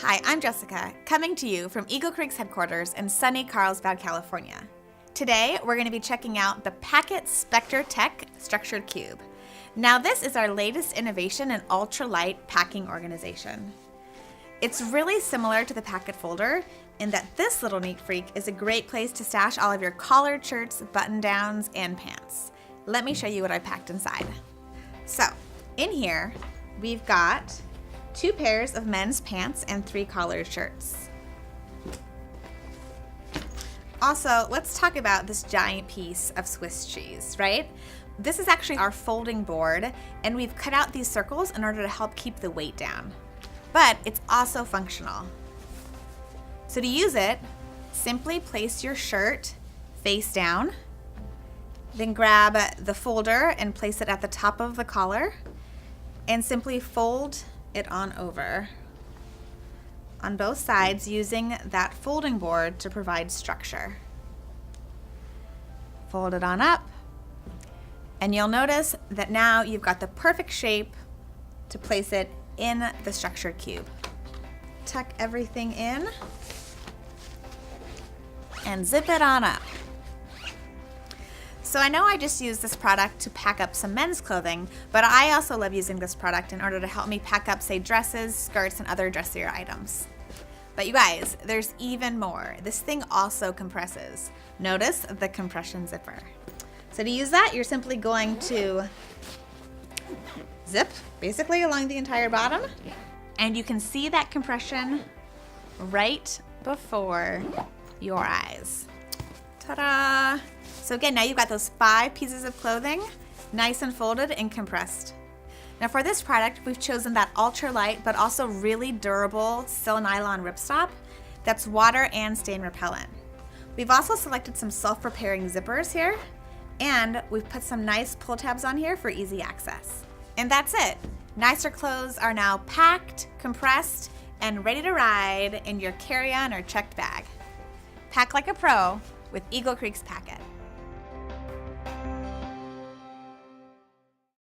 Hi, I'm Jessica, coming to you from Eagle Creek's headquarters in sunny Carlsbad, California. Today, we're going to be checking out the Packet Specter Tech Structured Cube. Now, this is our latest innovation in ultralight packing organization. It's really similar to the Packet folder in that this little neat freak is a great place to stash all of your collared shirts, button-downs, and pants. Let me show you what I packed inside. So, in here, we've got 2 pairs of men's pants and 3 collared shirts. Also, let's talk about this giant piece of Swiss cheese, right? This is actually our folding board, and we've cut out these circles in order to help keep the weight down. But it's also functional. So to use it, simply place your shirt face down, then grab the folder and place it at the top of the collar, and simply fold it on over on both sides using that folding board to provide structure. Fold it on up, and you'll notice that now you've got the perfect shape to place it in the structured cube. Tuck everything in and zip it on up. So I know I just used this product to pack up some men's clothing, but I also love using this product in order to help me pack up, say, dresses, skirts, and other dressier items. But you guys, there's even more. This thing also compresses. Notice the compression zipper. So to use that, you're simply going to zip basically along the entire bottom, and you can see that compression right before your eyes. Ta-da! So again, now you've got those 5 pieces of clothing, nice and folded and compressed. Now for this product, we've chosen that ultralight but also really durable sil nylon ripstop that's water and stain repellent. We've also selected some self-repairing zippers here, and we've put some nice pull tabs on here for easy access. And that's it. Nicer clothes are now packed, compressed, and ready to ride in your carry-on or checked bag. Pack like a pro with Eagle Creek's Packet.